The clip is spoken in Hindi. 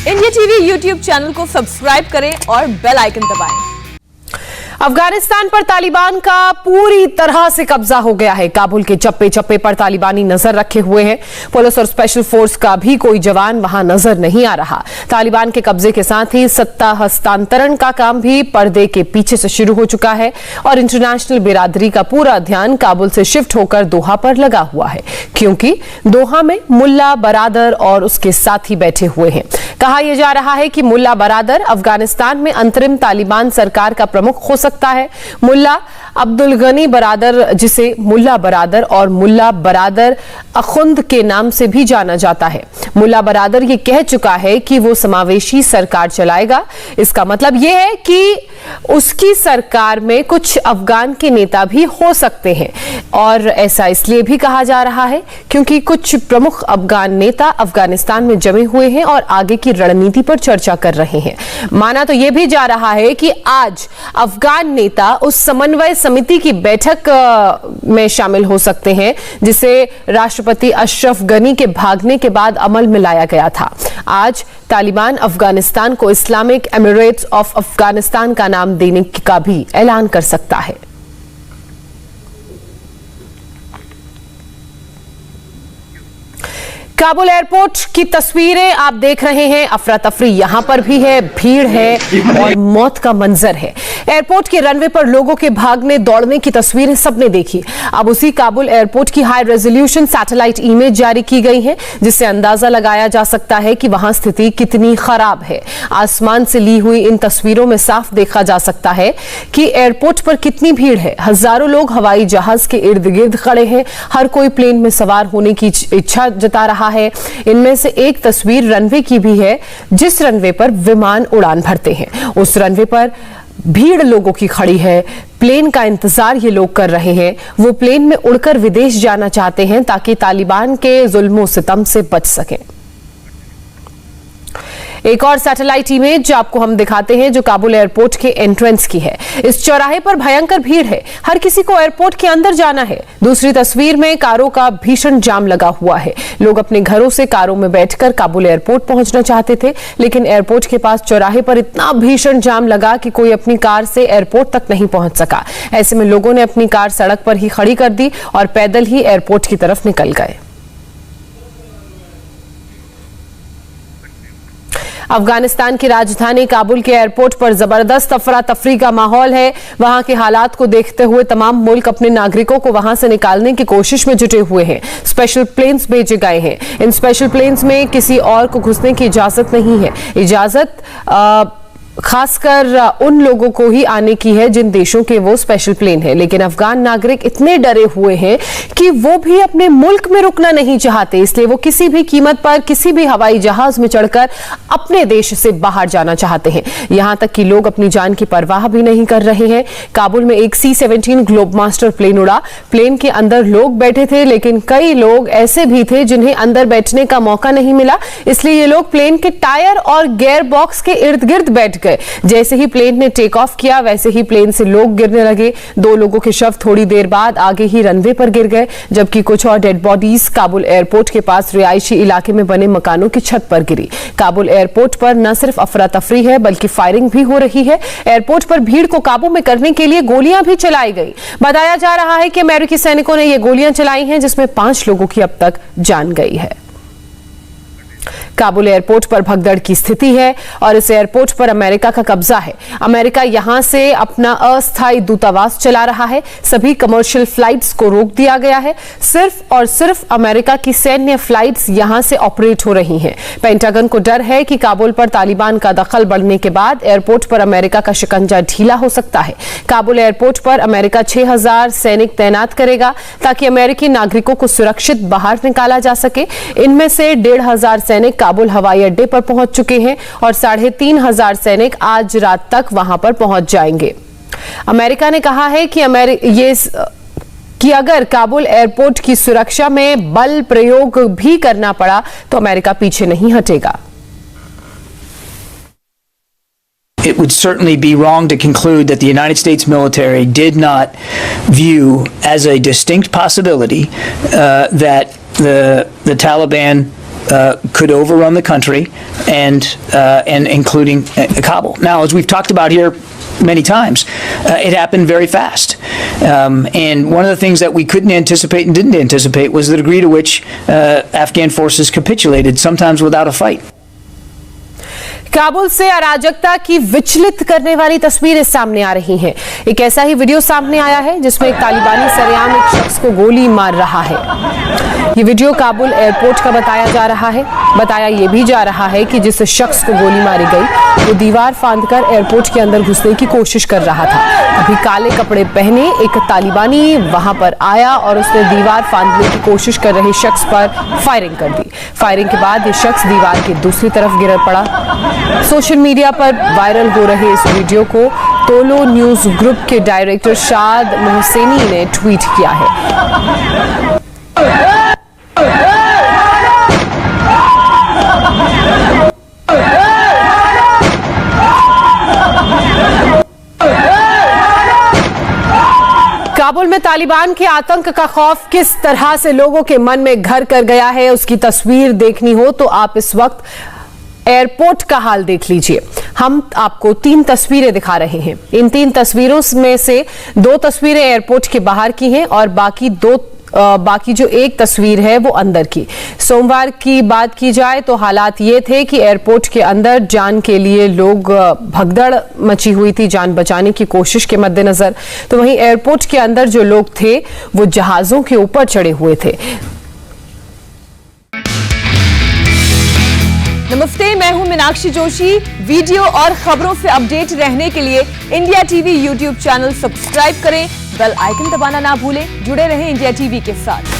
इंडिया टीवी यूट्यूब चैनल को सब्सक्राइब करें और बेल आइकन दबाएं। अफगानिस्तान पर तालिबान का पूरी तरह से कब्जा हो गया है। काबुल के चप्पे चप्पे पर तालिबानी नजर रखे हुए हैं। पुलिस और स्पेशल फोर्स का भी कोई जवान वहां नजर नहीं आ रहा। तालिबान के कब्जे के साथ ही सत्ता हस्तांतरण का काम भी पर्दे के पीछे से शुरू हो चुका है और इंटरनेशनल बिरादरी का पूरा ध्यान काबुल से शिफ्ट होकर दोहा पर लगा हुआ है, क्योंकि दोहा में मुल्ला बरादर और उसके साथी बैठे हुए हैं। कहा यह जा रहा है कि मुल्ला बरादर अफगानिस्तान में अंतरिम तालिबान सरकार का प्रमुख हो सकता है। मुल्ला अब्दुल गनी बरादर, जिसे मुल्ला बरादर और मुल्ला बरादर अखुंद के नाम से भी जाना जाता है, मुल्ला बरादर ये कह चुका है कि वो समावेशी सरकार चलाएगा। इसका मतलब यह है कि उसकी सरकार में कुछ अफगान के नेता भी हो सकते हैं और ऐसा इसलिए भी कहा जा रहा है क्योंकि कुछ प्रमुख अफगान नेता अफगानिस्तान में जमे हुए हैं और आगे की रणनीति पर चर्चा कर रहे हैं। माना तो यह भी जा रहा है कि आज अफगान नेता उस समन्वय समिति की बैठक में शामिल हो सकते हैं जिसे राष्ट्रपति अशरफ गनी के भागने के बाद अमल में लाया गया था। आज तालिबान अफगानिस्तान को इस्लामिक एमिरेट्स ऑफ अफगानिस्तान का नाम देने का भी ऐलान कर सकता है। काबुल एयरपोर्ट की तस्वीरें आप देख रहे हैं। अफरा तफरी यहां पर भी है, भीड़ है और मौत का मंजर है। एयरपोर्ट के रनवे पर लोगों के भागने दौड़ने की तस्वीरें सबने देखी। अब उसी काबुल एयरपोर्ट की हाई रेजोल्यूशन सैटेलाइट इमेज जारी की गई है, जिससे अंदाजा लगाया जा सकता है कि वहां स्थिति कितनी खराब है। आसमान से ली हुई इन तस्वीरों में साफ देखा जा सकता है कि एयरपोर्ट पर कितनी भीड़ है। हजारों लोग हवाई जहाज के इर्द गिर्द खड़े हैं। हर कोई प्लेन में सवार होने की इच्छा जता रहा है। इनमें से एक तस्वीर रनवे की भी है, जिस रनवे पर विमान उड़ान भरते हैं। उस रनवे पर भीड़ लोगों की खड़ी है। प्लेन का इंतजार ये लोग कर रहे हैं। वो प्लेन में उड़कर विदेश जाना चाहते हैं ताकि तालिबान के जुल्मों सितम से बच सकें। एक और सैटेलाइट इमेज आपको हम दिखाते हैं जो काबुल एयरपोर्ट के एंट्रेंस की है। इस चौराहे पर भयंकर भीड़ है। हर किसी को एयरपोर्ट के अंदर जाना है। दूसरी तस्वीर में कारों का भीषण जाम लगा हुआ है। लोग अपने घरों से कारों में बैठकर काबुल एयरपोर्ट पहुंचना चाहते थे, लेकिन एयरपोर्ट के पास चौराहे पर इतना भीषण जाम लगा कि कोई अपनी कार से एयरपोर्ट तक नहीं पहुंच सका। ऐसे में लोगों ने अपनी कार सड़क पर ही खड़ी कर दी और पैदल ही एयरपोर्ट की तरफ निकल गए। अफगानिस्तान की राजधानी काबुल के एयरपोर्ट पर जबरदस्त अफरा तफरी का माहौल है। वहां के हालात को देखते हुए तमाम मुल्क अपने नागरिकों को वहां से निकालने की कोशिश में जुटे हुए हैं। स्पेशल प्लेन्स भेजे गए हैं। इन स्पेशल प्लेन्स में किसी और को घुसने की इजाजत नहीं है। इजाजत खासकर उन लोगों को ही आने की है जिन देशों के वो स्पेशल प्लेन है, लेकिन अफगान नागरिक इतने डरे हुए हैं कि वो भी अपने मुल्क में रुकना नहीं चाहते। इसलिए वो किसी भी कीमत पर किसी भी हवाई जहाज में चढ़कर अपने देश से बाहर जाना चाहते हैं। यहां तक कि लोग अपनी जान की परवाह भी नहीं कर रहे हैं। काबुल में एक C-17 ग्लोबमास्टर प्लेन उड़ा। प्लेन के अंदर लोग बैठे थे, लेकिन कई लोग ऐसे भी थे जिन्हें अंदर बैठने का मौका नहीं मिला। इसलिए ये लोग प्लेन के टायर और गियर बॉक्स के इर्द गिर्द बैठ गए। जैसे ही प्लेन ने टेक ऑफ किया, वैसे ही प्लेन से लोग गिरने लगे। 2 लोगों के शव थोड़ी देर बाद आगे ही रनवे पर गिर गए, जबकि कुछ और डेड बॉडीज काबुल एयरपोर्ट के पास रिहायशी इलाके में बने मकानों की छत पर गिरी। काबुल एयरपोर्ट पर न सिर्फ अफरा तफरी है, बल्कि फायरिंग भी हो रही है। एयरपोर्ट पर भीड़ को काबू में करने के लिए गोलियां भी चलाई गई। बताया जा रहा है कि अमेरिकी सैनिकों ने ये गोलियां चलाई हैं, जिसमें 5 लोगों की अब तक जान गई है। काबुल एयरपोर्ट पर भगदड़ की स्थिति है और इस एयरपोर्ट पर अमेरिका का कब्जा है। अमेरिका यहां से अपना अस्थायी दूतावास चला रहा है। सभी कमर्शियल फ्लाइट्स को रोक दिया गया है। सिर्फ और सिर्फ अमेरिका की सैन्य फ्लाइट्स यहां से ऑपरेट हो रही हैं। पेंटागन को डर है कि काबुल पर तालिबान का दखल बढ़ने के बाद एयरपोर्ट पर अमेरिका का शिकंजा ढीला हो सकता है। काबुल एयरपोर्ट पर अमेरिका 6000 सैनिक तैनात करेगा ताकि अमेरिकी नागरिकों को सुरक्षित बाहर निकाला जा सके। इनमें से 1500 सैनिक काबुल हवाई अड्डे पर पहुंच चुके हैं और 3500 सैनिक आज रात तक वहां पर पहुंच जाएंगे। अमेरिका ने कहा है कि अगर काबुल एयरपोर्ट की सुरक्षा में बल प्रयोग भी करना पड़ा तो अमेरिका पीछे नहीं हटेगा। It would certainly be wrong to conclude that the United States military did not view as a distinct possibility that the Taliban could overrun the country, and including Kabul. Now, as we've talked about here many times, it happened very fast. And one of the things that we couldn't anticipate and didn't anticipate was the degree to which Afghan forces capitulated, sometimes without a fight. Kabul से अराजकता की विचलित करने वाली तस्वीरें सामने आ रही हैं। एक ऐसा ही वीडियो सामने आया है जिसमें एक तालिबानी सरेआम एक शख्स को गोली मार रहा है। ये वीडियो काबुल एयरपोर्ट का बताया जा रहा है। बताया ये भी जा रहा है कि जिस शख्स को गोली मारी गई वो दीवार फांदकर एयरपोर्ट के अंदर घुसने की कोशिश कर रहा था। अभी काले कपड़े पहने एक तालिबानी वहां पर आया और उसने दीवार फांदने की कोशिश कर रहे शख्स पर फायरिंग कर दी। फायरिंग के बाद ये शख्स दीवार की दूसरी तरफ गिर पड़ा। सोशल मीडिया पर वायरल हो रहे इस वीडियो को तोलो न्यूज ग्रुप के डायरेक्टर शाद मोहसेनी ने ट्वीट किया है। काबुल में तालिबान के आतंक का खौफ किस तरह से लोगों के मन में घर कर गया है, उसकी तस्वीर देखनी हो तो आप इस वक्त एयरपोर्ट का हाल देख लीजिए। हम आपको 3 तस्वीरें दिखा रहे हैं। इन 3 तस्वीरों में से 2 तस्वीरें एयरपोर्ट के बाहर की हैं और बाकी जो एक तस्वीर है वो अंदर की। सोमवार की बात की जाए तो हालात ये थे कि एयरपोर्ट के अंदर जान के लिए लोग भगदड़ मची हुई थी जान बचाने की कोशिश के मद्देनजर। तो वहीं एयरपोर्ट के अंदर जो लोग थे वो जहाजों के ऊपर चढ़े हुए थे। नमस्ते, मैं हूं मीनाक्षी जोशी। वीडियो और खबरों से अपडेट रहने के लिए India TV YouTube channel subscribe करें, बेल आइकन दबाना ना भूलें। जुड़े रहें इंडिया टीवी के साथ।